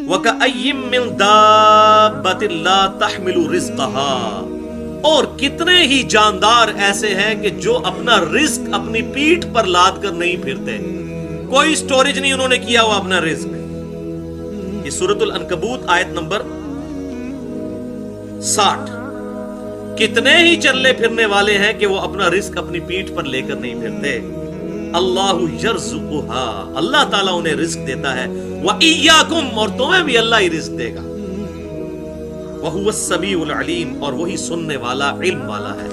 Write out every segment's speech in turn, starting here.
وَكَأَيِّن مِّن دَابَّةٍ لَّا تَحْمِلُ رِزْقَهَا، اور کتنے ہی جاندار ایسے ہیں کہ جو اپنا رزق اپنی پیٹھ پر لاد کر نہیں پھرتے، کوئی سٹوریج نہیں انہوں نے کیا ہوا اپنا رزق. یہ سورۃ العنکبوت آیت نمبر 60. کتنے ہی چلنے پھرنے والے ہیں کہ وہ اپنا رزق اپنی پیٹھ پر لے کر نہیں پھرتے. اللہ یرزقها، اللہ تعالیٰ انہیں رزق دیتا ہے. وَإِيَّاكُمْ، اور تمہیں بھی اللہ ہی رزق دے گا. وَهُوَ السَّمِيعُ الْعَلِيمُ، اور وہی سننے والا علم والا ہے.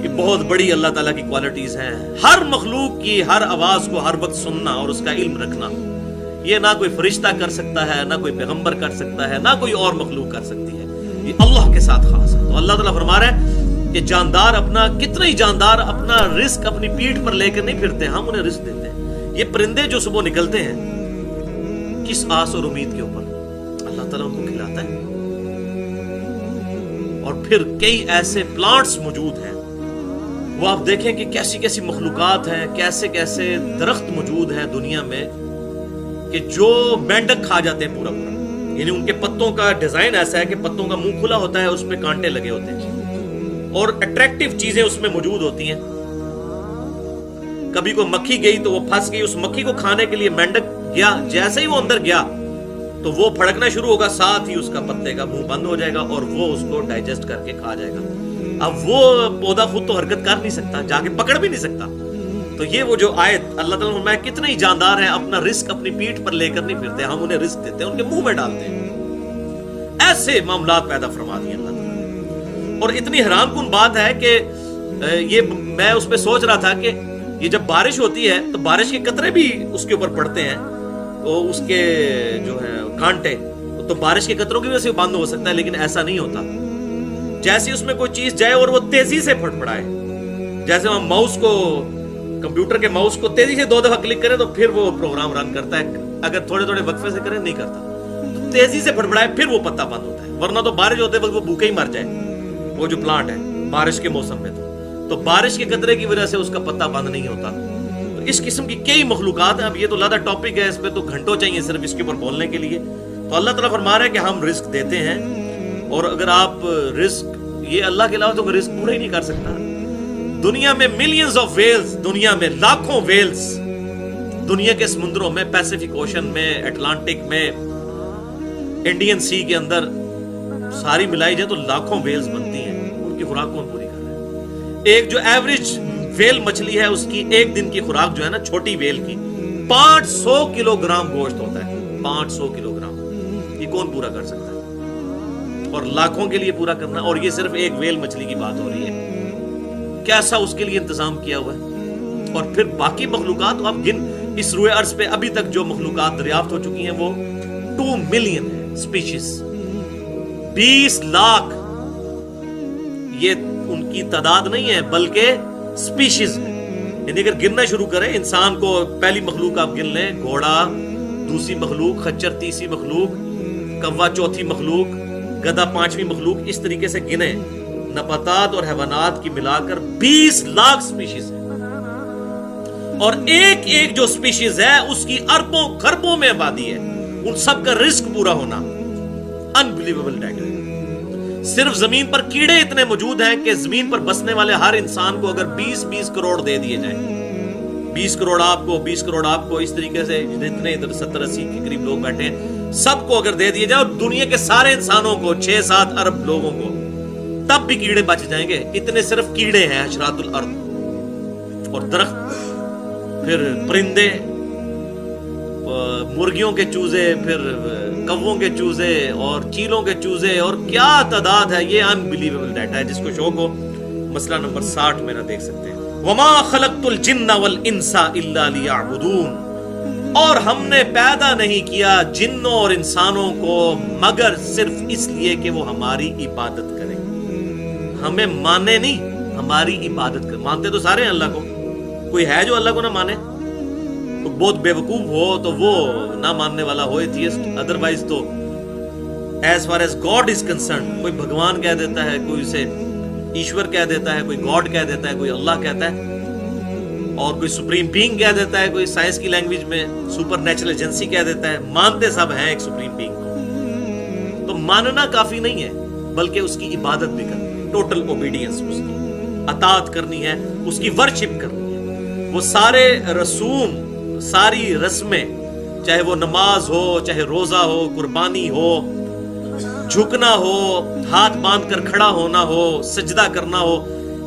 یہ بہت بڑی اللہ تعالیٰ کی کوالٹیز ہیں. ہر مخلوق کی ہر آواز کو ہر وقت سننا اور اس کا علم رکھنا، یہ نہ کوئی فرشتہ کر سکتا ہے، نہ کوئی پیغمبر کر سکتا ہے، نہ کوئی اور مخلوق کر سکتی ہے. یہ اللہ کے ساتھ خاص ہے. تو اللہ تعالیٰ فرما رہا ہے کہ جاندار اپنا، کتنے ہی جاندار اپنا رزق اپنی پیٹھ پر لے کر نہیں پھرتے، ہم انہیں رزق دیتے ہیں. یہ پرندے جو صبح نکلتے ہیں کس آس اور امید کے اوپر؟ اللہ تعالیٰ ان کو کھلاتا ہے. اور پھر کئی ایسے پلانٹس موجود ہیں، وہ آپ دیکھیں کہ کیسی کیسی مخلوقات ہیں، کیسے کیسے درخت موجود ہیں دنیا میں کہ جو مینڈک کھا جاتے ہیں پورا پورا. یعنی ان کے پتوں کا ڈیزائن ایسا ہے کہ پتوں کا منہ کھلا ہوتا ہے، اس پہ کانٹے لگے ہوتے ہیں اور اٹریکٹیو چیزیں اس میں موجود ہوتی ہیں. کبھی کوئی مکھی گئی تو وہ پھنس گئی، اس مکھی کو کھانے کے لیے مینڈک گیا، جیسے ہی وہ اندر گیا تو وہ پھڑکنا شروع ہوگا، ساتھ ہی اس کا پتے کا منہ بند ہو جائے گا اور وہ اس کو ڈائجسٹ کر کے کھا جائے گا. اب وہ پودا خود تو حرکت کر نہیں سکتا، جا کے پکڑ بھی نہیں سکتا. تو یہ وہ جو آیت اللہ تعالیٰ نے فرمایا کتنے ہی جاندار ہیں اپنا رزق اپنی پیٹھ پر لے کر نہیں پھرتے، ہم انہیں رزق دیتے ہیں، ان کے منہ میں ڈالتے ہیں. ایسے معاملات پیدا فرما دیے اللہ تعالیٰ. اور اتنی حیران کن بات ہے کہ یہ میں اس پہ سوچ رہا تھا کہ یہ جب بارش ہوتی ہے تو بارش کے قطرے بھی اس کے اوپر پڑتے ہیں، تو اس کے جو ہے کانٹے، تو بارش کے قطروں کی وجہ سے بند ہو سکتا ہے، لیکن ایسا نہیں ہوتا. جیسے اس میں کوئی چیز جائے اور وہ تیزی سے پھٹ پڑائے، جیسے ہم ماؤس کو، کمپیوٹر کے ماؤس کو تیزی سے 2 دفعہ کلک کریں تو پھر وہ پروگرام رن کرتا ہے، اگر تھوڑے تھوڑے وقفے سے کریں نہیں کرتا. تو تیزی سے پھٹ پڑائے پھر وہ پتا بند ہوتا ہے، ورنہ تو بارش ہوتے وقت وہ بھوکے ہی مر جائے وہ جو پلانٹ ہے بارش کے موسم میں. تو بارش کے قطرے کی وجہ سے اس کا پتا بند نہیں ہوتا. تو اس قسم کی کئی مخلوقات ہیں. اب یہ تو زیادہ ٹاپک ہے، اس پہ تو گھنٹوں چاہیے صرف اس کے اوپر بولنے کے لیے. تو اللہ تعالیٰ فرما رہا ہے کہ ہم رزق دیتے ہیں، اور اگر آپ رزق، یہ اللہ کے علاوہ تو رزق پورا ہی نہیں کر سکتا. دنیا میں ملینز آف ویلز، دنیا میں لاکھوں ویلز، دنیا کے سمندروں میں، پیسیفک اوشن میں، اٹلانٹک میں، انڈین سی کے اندر ساری ملائی جائے تو لاکھوں ویلز بنتی ہیں. ان کی خوراک کون پوری کر رہا ہے؟ ایک جو ایوریج ویل مچھلی ہے اس کی ایک دن کی خوراک جو ہے نا چھوٹی ویل کی 500 کلو گرام گوشت ہوتا ہے. 500 کلو گرام، یہ کون پورا کر سکتا ہے؟ اور لاکھوں کے لیے پورا کرنا، اور یہ صرف ایک ویل مچھلی کی بات ہو رہی ہے. کیسا اس کے لیے انتظام کیا ہوا ہے. اور پھر باقی مخلوقات آپ گن، اس روئے ارض پہ ابھی تک جو مخلوقات دریافت ہو چکی ہیں وہ 2 ملین ہے سپیشیز. 20 لاکھ یہ ان کی تعداد نہیں ہے بلکہ سپیشیز ہے. یعنی اگر گننا شروع کریں، انسان کو پہلی مخلوق آپ گن لیں، گھوڑا دوسری مخلوق، خچر تیسری مخلوق، کوا چوتھی مخلوق، گدھا 5ویں مخلوق، اس طریقے سے گنیں، نباتات اور حیوانات کی ملا کر 20 لاکھ سپیشیز ہے. اور ایک ایک جو سپیشیز ہے اس کی اربوں خربوں میں آبادی ہے. ان سب کا رزق پورا ہونا انبلیویبل ڈیٹا ہے. صرف زمین پر کیڑے اتنے موجود ہیں کہ زمین پر بسنے والے ہر انسان کو اگر 20 کروڑ دے دیے جائیں، 20 کروڑ آپ کو، 20 کروڑ آپ کو، اس طریقے سے جتنے ادھر 70-80 کے قریب لوگ بیٹھے ہیں سب کو اگر دے دیے جائے، اور دنیا کے سارے انسانوں کو 6-7 ارب لوگوں کو، تب بھی کیڑے بچ جائیں گے. اتنے صرف کیڑے ہیں حشرات الارض. اور درخت، پھر پرندے، مرغیوں کے چوزے، پھر کووں کے چوزے اور چیلوں کے چوزے، اور کیا تعداد ہے. یہ انبلیویبل ڈیٹا ہے. جس کو شوق ہو مسئلہ نمبر 60 میں نہ دیکھ سکتے ہیں. وما خلقت الجن والانس الا لیعبدون، اور ہم نے پیدا نہیں کیا جنوں اور انسانوں کو مگر صرف اس لیے کہ وہ ہماری عبادت کریں. ہمیں مانے نہیں، ہماری عبادت کریں. مانتے تو سارے ہیں اللہ کو، کوئی ہے جو اللہ کو نہ مانے؟ بہت بے وقوف ہو تو وہ نہ ماننے والا ہو ایتھیسٹ. ادروائز تو as far as God is concerned, کوئی بھگوان کہہ دیتا ہے، کوئی اسے ایشور کہہ دیتا ہے، کوئی گاڈ کہہ دیتا ہے، کوئی اللہ کہتا ہے. اور کوئی سپریم بینگ کہہ دیتا ہے، کوئی سائنس کی لینگویج میں سپر نیچرل ایجنسی کہہ دیتا ہے، مانتے سب ہیں ایک سپریم بینگ کو۔ تو ماننا کافی نہیں ہے، بلکہ اس کی عبادت بھی کرنی ہے، ٹوٹل اوبیڈینس، اس کی اطاعت کرنی ہے، اس کی ورشپ کرنی ہے۔ وہ سارے رسوم، ساری رسمیں، چاہے وہ نماز ہو، چاہے روزہ ہو، قربانی ہو، جھکنا ہو، ہاتھ باندھ کر کھڑا ہونا ہو، سجدہ کرنا ہو،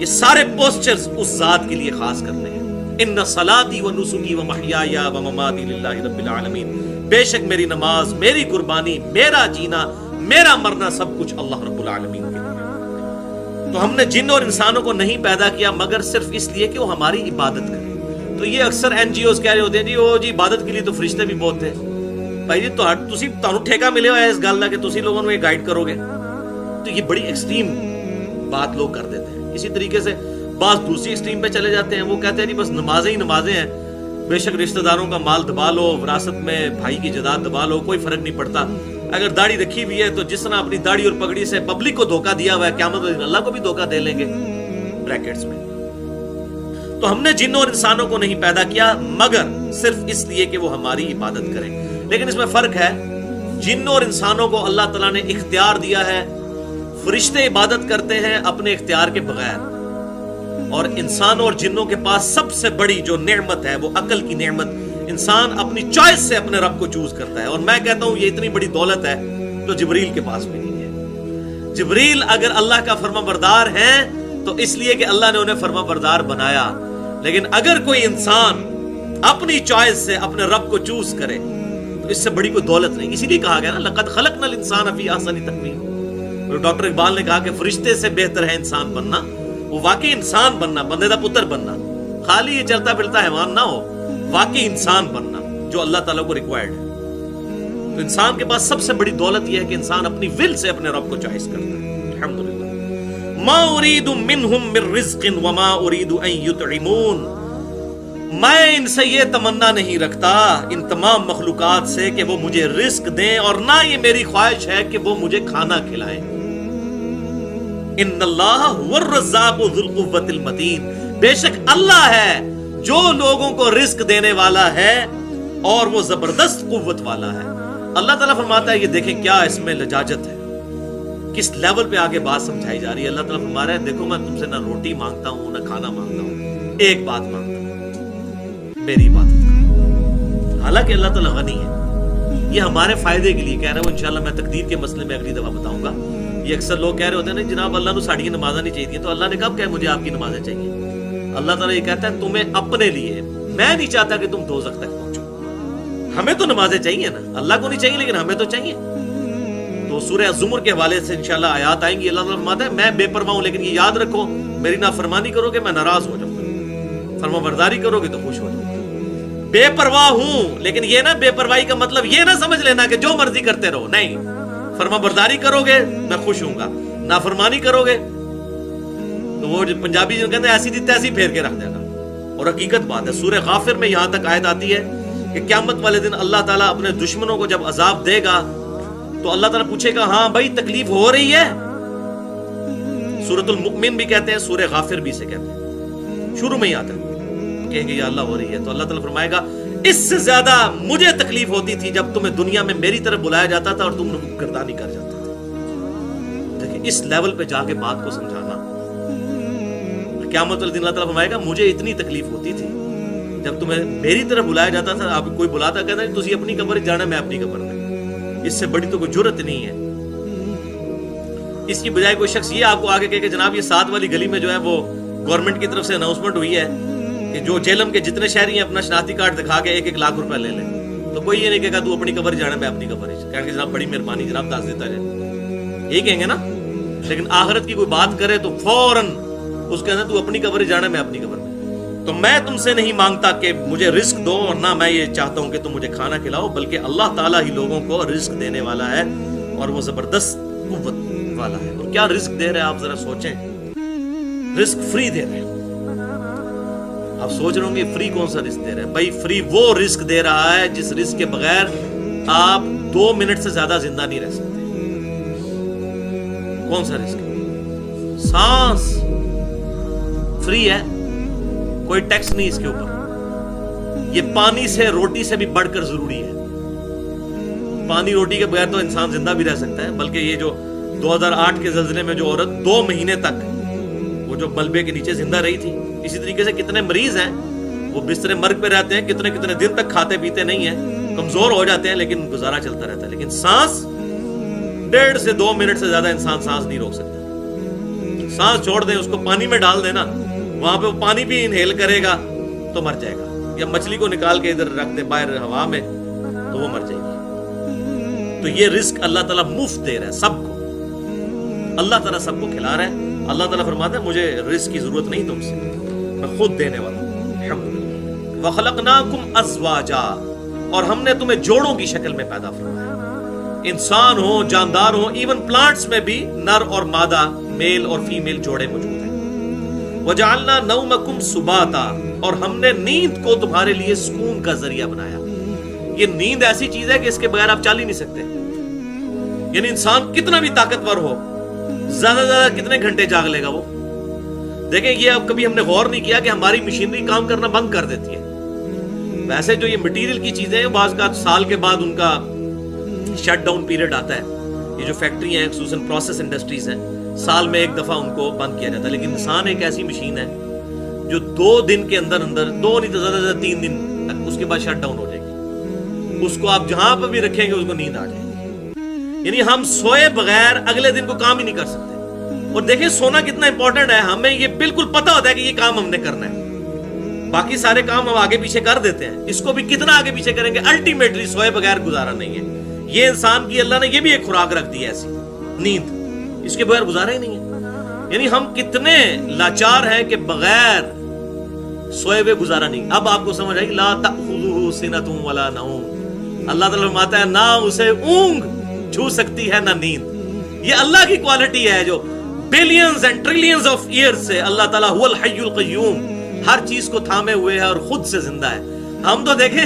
یہ سارے پوسچرز اس ذات کے لیے خاص کرنے ہیں۔ ان صلاتی و نسکی و محیای و مماتی للہ رب العالمین، بے شک میری نماز، میری قربانی، میرا جینا، میرا مرنا، سب کچھ اللہ رب العالمین کے لیے۔ تو ہم نے جن اور انسانوں کو نہیں پیدا کیا مگر صرف اس لیے کہ وہ ہماری عبادت کریں۔ تو یہ اکثر این جی اوز کہہ رہے ہوتے ہیں جی عبادت کے لیے تو فرشتے بھی بہت تھے۔ بھائی جی تمہیں ٹھیکہ ملے ہوا ہے اس گل کا کہ تسی لوگوں کو یہ گائیڈ کرو گے؟ تو یہ بڑی ایکسٹریم بات لوگ کر دیتے ہیں۔ اسی طریقے سے بعض دوسری ایکسٹریم پہ چلے جاتے ہیں، وہ کہتے ہیں جی بس نمازیں ہی نمازیں ہیں، بے شک رشتہ داروں کا مال دبا لو، وراثت میں بھائی کی جائیداد دبا لو، کوئی فرق نہیں پڑتا۔ اگر داڑھی رکھی ہوئی ہے تو جس طرح اپنی داڑھی اور پگڑی سے پبلک کو دھوکہ دیا ہوا ہے، قیامت والے دن اللہ کو بھی دھوکہ دے لیں گے، بریکٹس میں۔ تو ہم نے جن اور انسانوں کو نہیں پیدا کیا مگر صرف اس لیے کہ وہ ہماری عبادت کریں۔ لیکن اس میں فرق ہے، جنوں اور انسانوں کو اللہ تعالیٰ نے اختیار دیا ہے، فرشتے عبادت کرتے ہیں اپنے اختیار کے بغیر، اور انسانوں اور جنوں کے پاس سب سے بڑی جو نعمت ہے وہ عقل کی نعمت، انسان اپنی چوائس سے اپنے رب کو چوز کرتا ہے۔ اور میں کہتا ہوں یہ اتنی بڑی دولت ہے جو جبریل کے پاس بھی نہیں ہے۔ جبریل اگر اللہ کا فرما بردار ہے تو اس لیے کہ اللہ نے انہیں فرما بردار بنایا، لیکن اگر کوئی انسان اپنی چوائس سے اپنے رب کو چوز کرے تو اس سے بڑی کوئی دولت نہیں۔ اسی لیے کہا گیا نا لقد خلقنا الانسان فی احسن تقویم۔ ڈاکٹر اقبال نے کہا کہ فرشتے سے بہتر ہے انسان بننا، وہ واقعی انسان بننا، بندے دا پتر بننا، خالی یہ چلتا پھرتا حیوان نہ ہو، واقعی انسان بننا جو اللہ تعالیٰ کو ریکوائرڈ ہے۔ تو انسان کے پاس سب سے بڑی دولت یہ ہے کہ انسان اپنی ول سے اپنے رب کو چوائس کرتا ہے۔ الحمدللہ۔ ما اريد منهم من رزق وما اريد ان يطعمون، میں ان سے یہ تمنا نہیں رکھتا ان تمام مخلوقات سے کہ وہ مجھے رزق دیں، اور نہ یہ میری خواہش ہے کہ وہ مجھے کھانا کھلائیں۔ ان اللہ هو الرزاق ذو القوۃ المتین، بے شک اللہ ہے جو لوگوں کو رزق دینے والا ہے اور وہ زبردست قوت والا ہے۔ اللہ تعالیٰ فرماتا ہے، یہ دیکھیں کیا اس میں لجاجت ہے، کس لیول پہ آگے بات سمجھائی جا رہی ہے۔ اللہ تعالیٰ فرما رہا ہے دیکھو میں تم سے نہ روٹی مانگتا ہوں نہ کھانا مانگتا ہوں، ایک بات مانگتا ہوں، میری عبادت کرو۔ حالانکہ اللہ تعالیٰ غنی ہے، یہ ہمارے فائدے کے لیے کہہ رہا ہے۔ وہ انشاءاللہ میں تقدیر کے مسئلے میں اگلی دفعہ بتاؤں گا۔ یہ اکثر لوگ کہہ رہے ہوتے ہیں نا جناب اللہ نے ساڑھی نمازیں نہیں چاہیے، تو اللہ نے کب کہا مجھے آپ کی نمازیں چاہیے؟ اللہ تعالیٰ یہ کہتا ہے تمہیں اپنے لیے، میں نہیں چاہتا کہ تم دوزخ تک پہنچو۔ ہمیں تو نمازیں چاہیے نا، اللہ کو نہیں چاہیے لیکن ہمیں تو چاہیے۔ تو سورہ زمر کے حوالے سے انشاءاللہ آیات آئیں گی، اللہ تعالیٰ فرماتا ہے میں بے پرواہ ہوں، لیکن یہ یاد رکھو میری نافرمانی کرو گے میں ناراض ہو جاؤں گا، فرما برداری کرو گے تو خوش ہو جاؤں گا۔ بے پرواہ ہوں، لیکن یہ نہ بے پرواہی کا مطلب یہ نہ سمجھ لینا کہ جو مرضی کرتے رہو، نہیں، فرما برداری کرو گے میں خوش ہوں گا، نافرمانی کرو گے تو وہ پنجابی جن کہتے ہیں ایسی تھی تیسی پھیر کے رکھ دینا۔ اور حقیقت بات ہے، سورہ غافر میں یہاں تک آیت آتی ہے کہ قیامت والے دن اللہ تعالیٰ اپنے دشمنوں کو جب عذاب دے گا تو اللہ تعالیٰ پوچھے گا ہاں بھائی تکلیف ہو رہی ہے؟ سورۃ المؤمن بھی کہتے ہیں، سورہ غافر بھی سے کہتے ہیں، شروع میں ہی آتا ہے، کہیں گے یا اللہ ہو رہی ہے، تو اللہ تعالیٰ فرمائے گا اس سے زیادہ مجھے تکلیف ہوتی تھی جب تمہیں دنیا میں میری طرف بلایا جاتا تھا اور تم گردانی کر جاتے تھے۔ دیکھیں اس لیول پہ جا کے بات کو سمجھانا، قیامت والے دن اللہ تعالیٰ فرمائے گا مجھے اتنی تکلیف ہوتی تھی جب تمہیں میری طرف بلایا جاتا تھا، آپ کوئی بلاتا کہتا ہے تسی اپنی قبر جانا میں اپنی قبر میں، اس سے بڑی تو کوئی جرت نہیں ہے۔ اس کی بجائے کوئی شخص یہ آپ کو آگے کہے کہ جناب یہ 7 والی گلی میں جو ہے وہ گورنمنٹ کی طرف سے اناؤنسمنٹ ہوئی ہے کہ جو جیلم کے جتنے شہری ہیں اپنا شناختی کارڈ دکھا کے 1-1 لاکھ روپے لے لیں، تو کوئی یہ نہیں کہے گا تو اپنی قبر جانا میں اپنی قبر کہیں گے جناب بڑی مہربانی جناب دس دیتا جائے، یہی کہیں گے نا۔ لیکن آخرت کی کوئی بات کرے تو فوراً اس کے اندر تو اپنی قبر جانا میں اپنی قبر میں۔ تو میں تم سے نہیں مانگتا کہ مجھے رزق دو، اور نہ میں یہ چاہتا ہوں کہ تم مجھے کھانا کھلاؤ، بلکہ اللہ تعالیٰ ہی لوگوں کو رزق دینے والا ہے اور وہ زبردست قوت والا ہے۔ اور کیا رزق دے رہے ہیں آپ ذرا سوچیں، رزق فری دے رہے ہیں۔ آپ سوچ رہے ہوں گے فری کون سا رزق دے رہے ہیں؟ بھائی فری وہ رزق دے رہا ہے جس رزق کے بغیر آپ 2 منٹ سے زیادہ زندہ نہیں رہ سکتے۔ کون سا رزق؟ سانس فری ہے، کوئی ٹیکس نہیں اس کے اوپر. یہ پانی سے روٹی سے بھی بڑھ کر ضروری ہے. پانی روٹی کے بغیر تو انسان زندہ بھی رہ سکتا ہے, بلکہ یہ جو 2008 کے زلزلے میں جو عورت 2 مہینے تک وہ جو ملبے کے نیچے زندہ رہی تھی, اسی طریقے سے کتنے مریض ہیں وہ بستر مرگ پہ رہتے ہیں, کتنے کتنے دن تک کھاتے پیتے نہیں ہیں, کمزور ہو جاتے ہیں, لیکن گزارا چلتا رہتا ہے. لیکن سانس 1.5 سے 2 منٹ سے زیادہ انسان سانس نہیں روک سکتا. سانس چھوڑ دیں, اس کو پانی میں ڈال دینا, وہاں پہ وہ پانی بھی انہیل کرے گا تو مر جائے گا, یا مچھلی کو نکال کے ادھر رکھ دے باہر ہوا میں تو وہ مر جائے گی. تو یہ رزق اللہ تعالیٰ مفت دے رہا ہے سب کو, اللہ تعالیٰ سب کو کھلا رہا ہے. اللہ تعالیٰ فرماتا ہے مجھے رزق کی ضرورت نہیں تم سے, میں خود دینے والا ہوں. الحمدللہ. وَخَلَقْنَاكُمْ أَزْوَاجًا, اور ہم نے تمہیں جوڑوں کی شکل میں پیدا فرمایا. انسان ہو, جاندار ہو, ایون پلانٹس میں بھی نر اور مادہ, میل اور فیمیل جوڑے موجود ہیں. وَجَعَلْنَا نَوْمَكُمْ سُبَاتًا, اور ہم نے نیند کو تمہارے لیے سکون کا ذریعہ بنایا. یہ نیند ایسی چیز ہے کہ اس کے بغیر آپ چل ہی نہیں سکتے. یعنی انسان کتنا بھی طاقتور ہو, زیادہ زیادہ کتنے گھنٹے جاگ لے گا وہ. دیکھیں یہ اب کبھی ہم نے غور نہیں کیا کہ ہماری مشینری کام کرنا بند کر دیتی ہے. ویسے جو یہ مٹیریل کی چیزیں ہیں بعض کا سال کے بعد ان کا شٹ ڈاؤن پیریڈ آتا ہے. یہ جو فیکٹری ہیں خصوصاً پروسیس انڈسٹریز ہیں, سال میں 1 دفعہ ان کو بند کیا جاتا ہے. لیکن انسان ایک ایسی مشین ہے جو 2 دن کے اندر 2 نہیں تو زیادہ 3 دن تک اس کے بعد شٹ ڈاؤن ہو جائے گی. اس کو آپ جہاں پہ بھی رکھیں گے اس کو نیند آ جائے گی. یعنی ہم سوئے بغیر اگلے دن کو کام ہی نہیں کر سکتے. اور دیکھیں سونا کتنا امپورٹنٹ ہے, ہمیں یہ بالکل پتا ہوتا ہے کہ یہ کام ہم نے کرنا ہے, باقی سارے کام ہم آگے پیچھے کر دیتے ہیں. اس کو بھی کتنا آگے پیچھے کریں گے, الٹیمیٹلی سوئے بغیر گزارا نہیں ہے. یہ انسان کی اللہ نے یہ بھی ایک خوراک رکھ دی ہے ایسی, نیند, اس کے بغیر گزارا ہی نہیں ہے. یعنی ہم کتنے لاچار ہیں کہ بغیر سوئے ہوئے گزارا نہیں. اب آپ کو سمجھ آئی, لا تأخذہ سنۃ ولا نوم, اللہ تعالیٰ فرماتا ہے نہ اسے اونگ چھو سکتی ہے نہ نیند. یہ اللہ کی کوالٹی ہے جو billions and trillions of years سے اللہ تعالیٰ هو الحی القیوم, ہر چیز کو تھامے ہوئے ہے اور خود سے زندہ ہے. ہم تو دیکھیں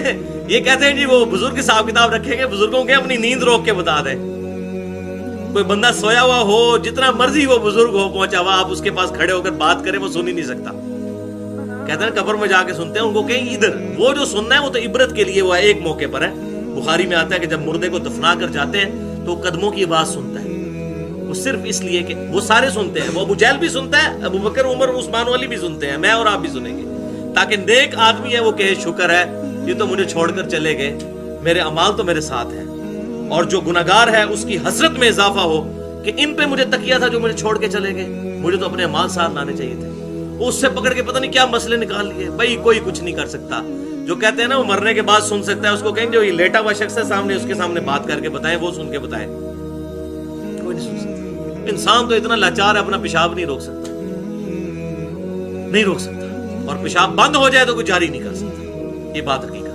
یہ کہتے ہیں جی وہ بزرگ حساب کتاب رکھیں گے, بزرگوں کے اپنی نیند روک کے بتا دیں. کوئی بندہ سویا ہوا ہو, جتنا مرضی وہ بزرگ ہو پہنچا ہوا, آپ اس کے پاس کھڑے ہو کر بات کریں وہ سن ہی نہیں سکتا. کہتے ہیں قبر میں جا کے سنتے ہیں, ان کو کہیں ادھر, وہ جو سننا ہے وہ تو عبرت کے لیے وہ ایک موقع پر ہے. بخاری میں آتا ہے کہ جب مردے کو دفنا کر جاتے ہیں تو قدموں کی آواز سنتا ہے, وہ صرف اس لیے کہ وہ سارے سنتے ہیں, وہ ابو جہل بھی سنتا ہے, ابو بکر عمر عثمان والی بھی سنتے ہیں, میں اور آپ بھی سنیں گے, تاکہ نیک آدمی ہے وہ کہے شکر ہے یہ تو مجھے چھوڑ کر چلے گئے, میرے اعمال تو میرے ساتھ ہیں. اور جو گناہگار ہے اس کی حسرت میں اضافہ ہو کہ ان پہ مجھے تکیہ تھا جو مجھے چھوڑ کے چلے گئے, مجھے تو اپنے اعمال ساتھ لانے چاہیے تھے. اس سے پکڑ کے پتہ نہیں کیا مسئلے نکال لیے. بھائی کوئی کچھ نہیں کر سکتا. جو کہتے ہیں نا وہ مرنے کے بعد سن سکتا ہے, اس کو کہیں جو یہ لیٹا ہوا شخص ہے سامنے, اس کے سامنے بات کر کے بتائیں, وہ سن کے بتائیں. کوئی نہیں سن سکتا. انسان تو اتنا لاچار ہے اپنا پیشاب نہیں روک سکتا, نہیں روک سکتا, اور پیشاب بند ہو جائے تو کوئی جاری نہیں کر سکتا. یہ بات حقیقت.